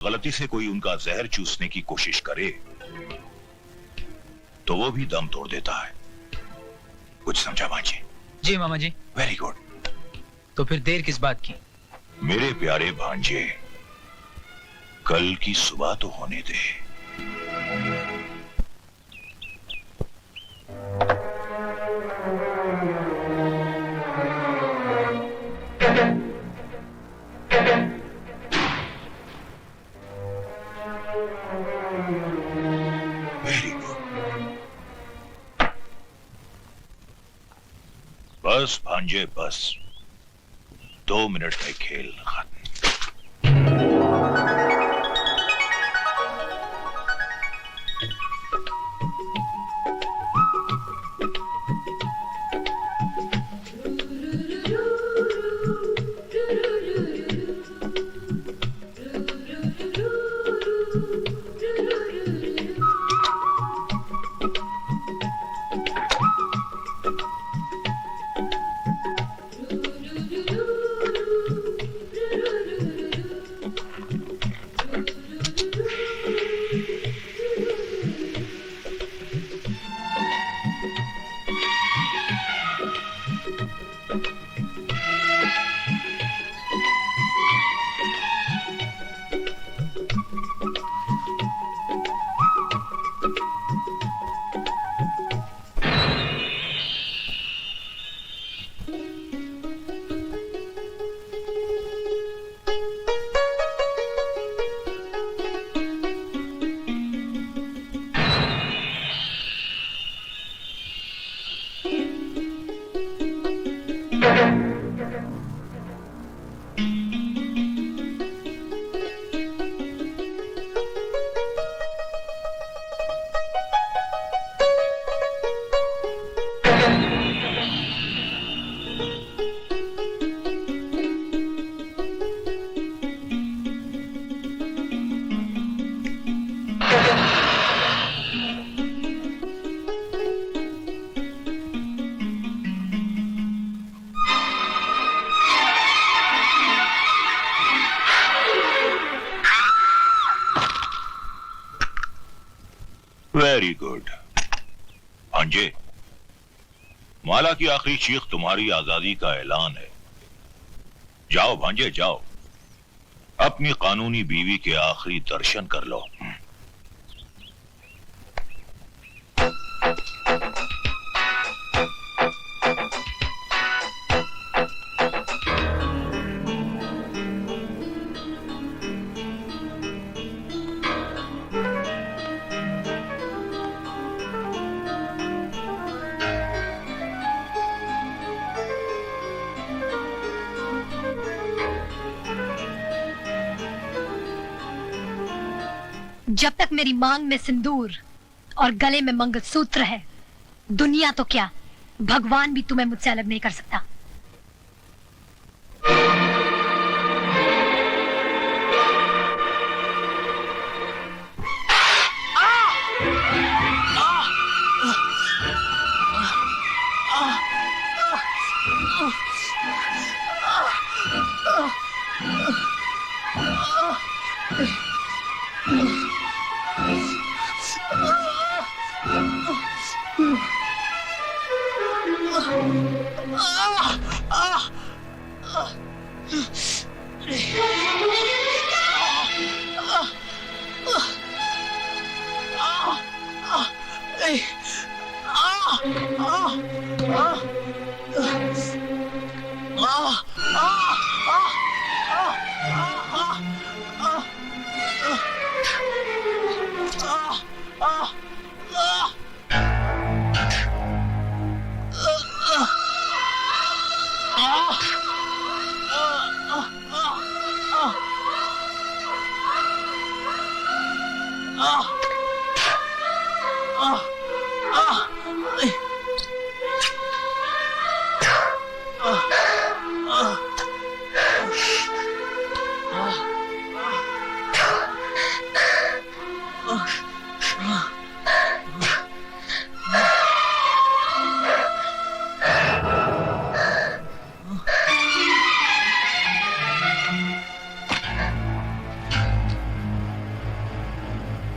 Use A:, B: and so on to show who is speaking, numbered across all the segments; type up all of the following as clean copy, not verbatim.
A: गलती से कोई उनका जहर चूसने की कोशिश करे तो वो भी दम तोड़ देता है। कुछ समझा भांजे?
B: जी मामा जी।
A: Very good.
B: तो फिर देर किस बात की?
A: मेरे प्यारे भांजे, कल की सुबह तो होने दे। Very good. बस भांजे बस, 2 मिनट में खेल खत्म। वेरी गुड भांजे, माला की आखिरी चीख तुम्हारी आजादी का ऐलान है। जाओ भांजे जाओ, अपनी कानूनी बीवी के आखिरी दर्शन कर लो।
C: जब तक मेरी मांग में सिंदूर और गले में मंगलसूत्र है, दुनिया तो क्या, भगवान भी तुम्हें मुझसे अलग नहीं कर सकता।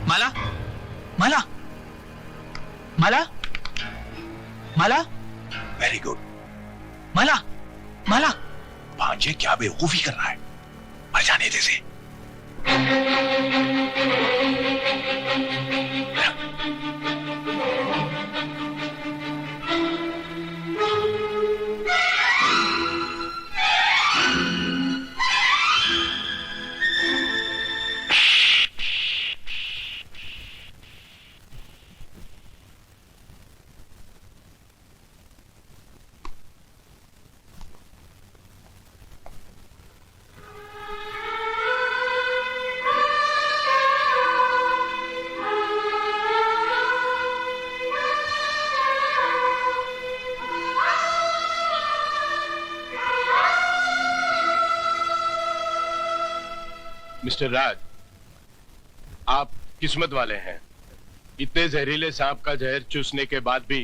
B: माला, माला, माला, माला,
A: वेरी गुड।
B: माला, माला।
A: भांजे क्या बेवकूफी कर रहा है, मर जाने दे से।
D: मिस्टर राज, आप किस्मत वाले हैं। इतने जहरीले सांप का जहर चूसने के बाद भी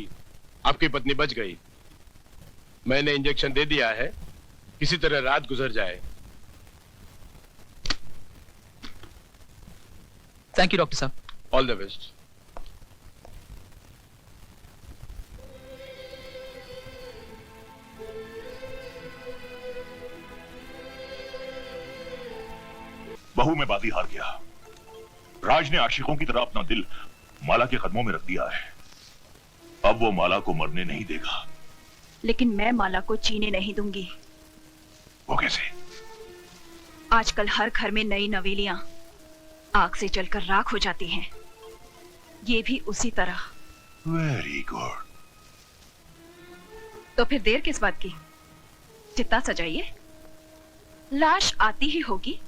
D: आपकी पत्नी बच गई। मैंने इंजेक्शन दे दिया है, किसी तरह रात गुजर जाए।
B: थैंक यू डॉक्टर साहब।
D: All the best.
A: बहू में बाजी हार गया। राज ने आशिकों की तरह अपना दिल माला के कदमों में रख दिया है। अब वो माला को मरने नहीं देगा।
E: लेकिन मैं माला को जीने नहीं दूंगी।
A: वो कैसे?
E: आजकल हर घर में नई नवेलियां आग से जलकर राख हो जाती हैं। ये भी उसी तरह।
A: Very good.
E: तो फिर देर किस बात की? चिता सजाइए, लाश आती ही होगी।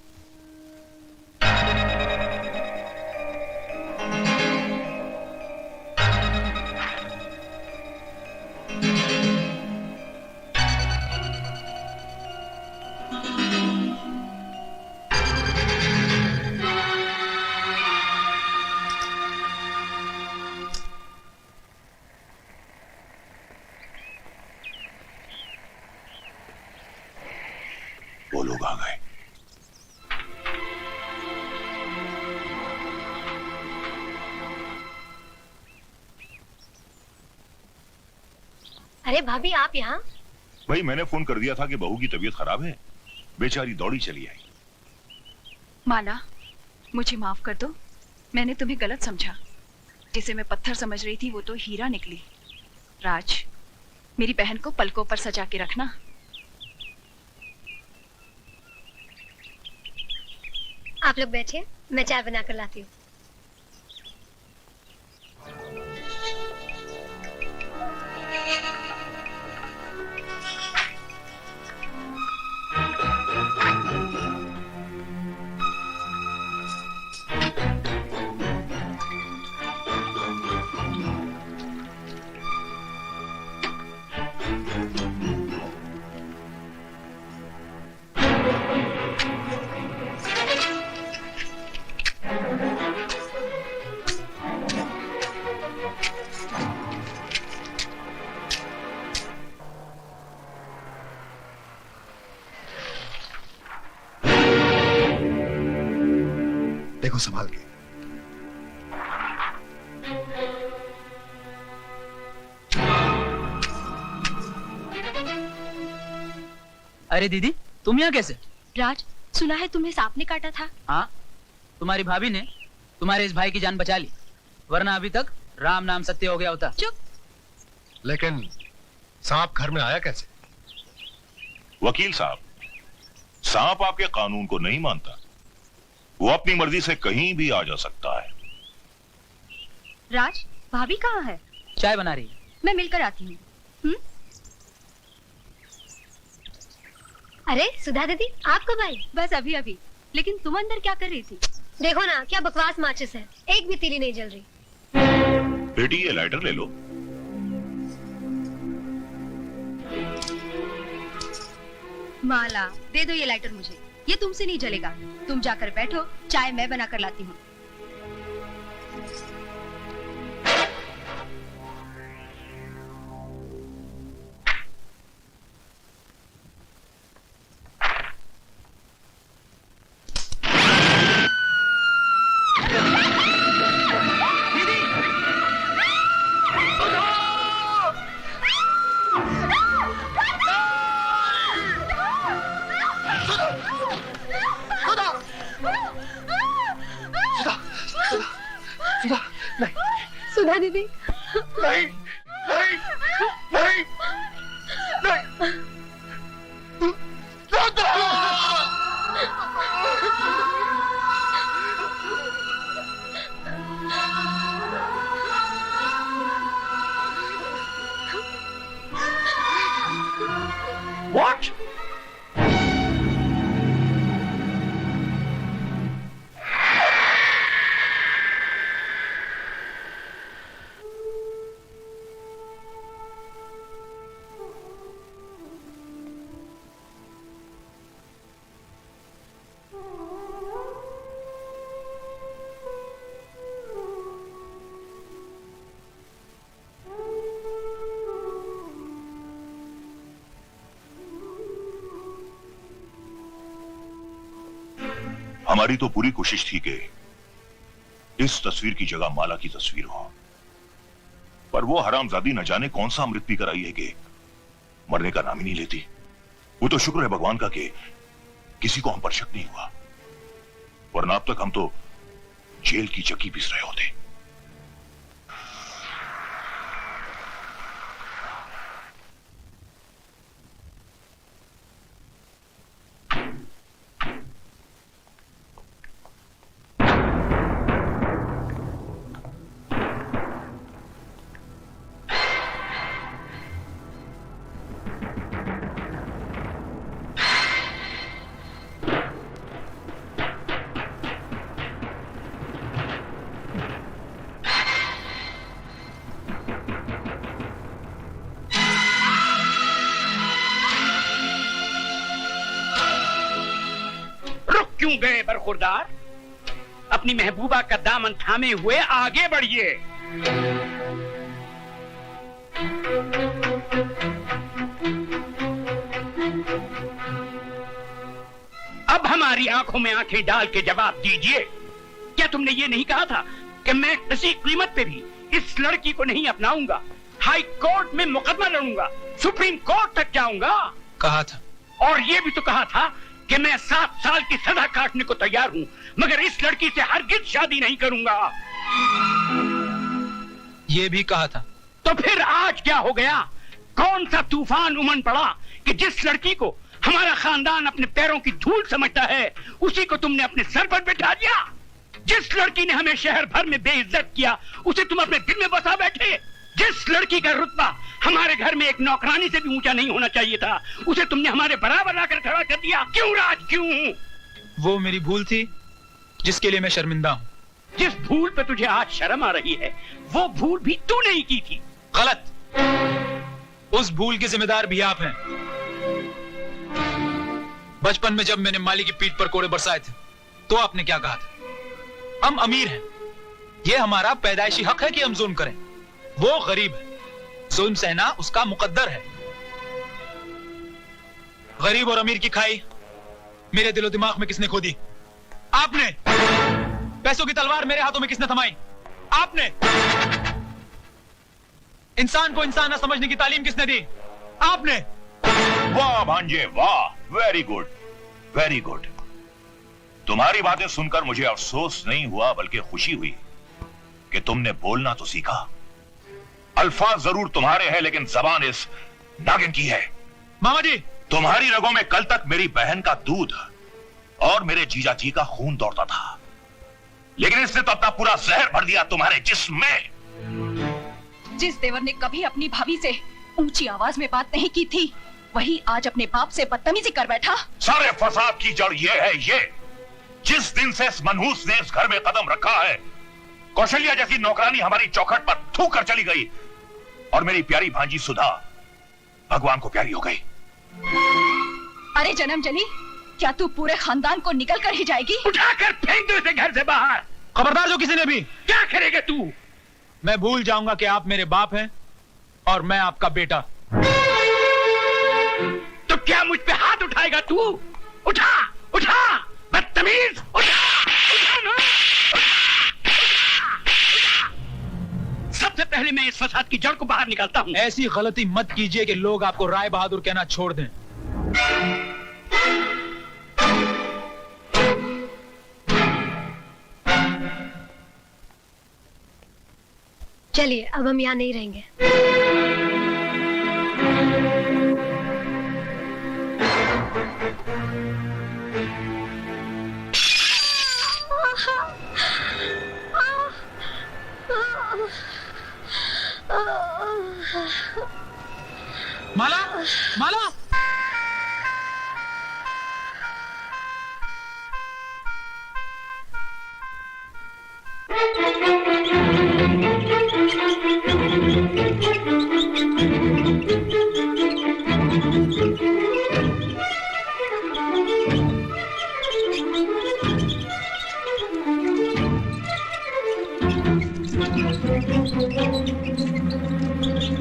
A: वो लोग आ गए।
C: अरे भाभी, आप यहाँ?
A: भाई, मैंने फोन कर दिया था कि बहू की तबीयत खराब है। बेचारी दौड़ी चली आई।
E: माला, मुझे माफ कर दो। मैंने तुम्हें गलत समझा। जिसे मैं पत्थर समझ रही थी वो तो हीरा निकली। राज, मेरी बहन को पलकों पर सजा के रखना।
C: आप लोग बैठिए, मैं चाय बनाकर लाती हूँ।
F: देखो संभाल के।
B: अरे दीदी, तुम यहाँ कैसे?
E: राज, सुना है तुम्हें सांप ने काटा था।
B: हाँ, तुम्हारी भाभी ने तुम्हारे इस भाई की जान बचा ली, वरना अभी तक राम नाम सत्य हो गया होता।
E: चुप।
F: लेकिन सांप घर में आया कैसे?
A: वकील साहब, सांप आपके कानून को नहीं मानता। वो अपनी मर्जी से कहीं भी आ जा सकता है।
E: राज, भाभी कहाँ है?
B: चाय बना रही है।
E: मैं मिलकर आती हूँ।
C: अरे सुधा दीदी, आप कब आई?
E: बस अभी अभी। लेकिन तुम अंदर क्या कर रही थी?
C: देखो ना, क्या बकवास माचिस है, एक भी तीली नहीं जल रही।
A: बेटी, ये लाइटर ले लो।
E: माला, दे दो ये लाइटर मुझे। ये तुमसे नहीं जलेगा। तुम जाकर बैठो, चाय मैं बनाकर लाती हूँ।
C: सुधा दीदी।
D: नहीं नहीं नहीं नहीं What?
A: हमारी तो पूरी कोशिश थी कि इस तस्वीर की जगह माला की तस्वीर हो, पर वो हरामजादी न जाने कौन सा अमृत पीकर आई है कि मरने का नाम ही नहीं लेती। वो तो शुक्र है भगवान का कि किसी को हम पर शक नहीं हुआ, वरना अब तक हम तो जेल की चक्की पीस रहे होते।
G: क्यों गए बरखुरदार? अपनी महबूबा का दामन थामे हुए आगे बढ़िए। अब हमारी आंखों में आंखें डाल के जवाब दीजिए, क्या तुमने ये नहीं कहा था कि मैं किसी कीमत पे भी इस लड़की को नहीं अपनाऊंगा, हाई कोर्ट में मुकदमा लड़ूंगा, सुप्रीम कोर्ट तक जाऊंगा?
B: कहा था।
G: और ये भी तो कहा था कि मैं 7 साल की सजा काटने को तैयार हूं, मगर इस लड़की से हरगिज शादी नहीं करूंगा।
B: ये भी कहा था।
G: तो फिर आज क्या हो गया? कौन सा तूफान उमड़ पड़ा कि जिस लड़की को हमारा खानदान अपने पैरों की धूल समझता है, उसी को तुमने अपने सर पर बिठा दिया? जिस लड़की ने हमें शहर भर में बेइज्जत किया, उसे तुम अपने दिल में बसा बैठे। जिस लड़की का रुतबा हमारे घर में एक नौकरानी से भी ऊंचा नहीं होना चाहिए था, उसे तुमने हमारे बराबर लाकर खड़ा कर दिया। क्यों राज, क्यों?
B: वो मेरी भूल थी जिसके लिए मैं शर्मिंदा हूँ।
G: जिस भूल पे तुझे आज शर्म आ रही है, वो भूल भी तू नहीं की थी।
B: गलत। उस भूल के जिम्मेदार भी आप हैं। बचपन में जब मैंने माली की पीठ पर कोड़े बरसाए थे, तो आपने क्या कहा था? हम अमीर हैं, ये हमारा पैदाइशी हक है कि हम जुल्म करें। वो गरीब है, जुल्म सहना उसका मुकद्दर है। गरीब और अमीर की खाई मेरे दिलो दिमाग में किसने खोदी? आपने। पैसों की तलवार मेरे हाथों में किसने थमाई? आपने। इंसान को इंसान न समझने की तालीम किसने दी? आपने।
A: वाह भांजे वाह, वेरी गुड, वेरी गुड। तुम्हारी बातें सुनकर मुझे अफसोस नहीं हुआ बल्कि खुशी हुई कि तुमने बोलना तो सीखा। अल्फाज जरूर तुम्हारे हैं, लेकिन जबान इस नागिन की है।
B: मामा जी,
A: तुम्हारी रगों में कल तक मेरी बहन का दूध और मेरे जीजा जी का खून दौड़ता था, लेकिन इसने तो अपना पूरा जहर भर दिया तुम्हारे जिस्म में।
E: जिस देवर ने कभी अपनी भाभी से ऊंची आवाज में बात नहीं की थी, वही आज अपने बाप से बदतमीजी कर बैठा।
A: सारे फसाद की जड़ ये है, ये जिस दिन से इस मनहूस ने इस घर में कदम रखा है, कौशल्या जैसी नौकरानी हमारी चौखट पर थूक कर चली गई और मेरी प्यारी भांजी सुधा भगवान को प्यारी हो गई।
E: अरे जन्म जली, क्या तू पूरे खानदान को निकल कर ही जाएगी?
G: उठाकर फेंक दो इसे घर से बाहर।
B: खबरदार जो किसी ने भी।
G: क्या करेगा तू?
B: मैं भूल जाऊंगा कि आप मेरे बाप हैं और मैं आपका बेटा।
G: तो क्या मुझ पे हाथ उठाएगा तू? उठा उठा, बदतमीज, उठा उठा ना, सबसे पहले मैं इस फसाद की जड़ को बाहर निकालता हूँ।
B: ऐसी गलती मत कीजिए कि लोग आपको राय बहादुर कहना छोड़ दें।
C: चलिए अब हम यहाँ नहीं रहेंगे।
B: माला, माला।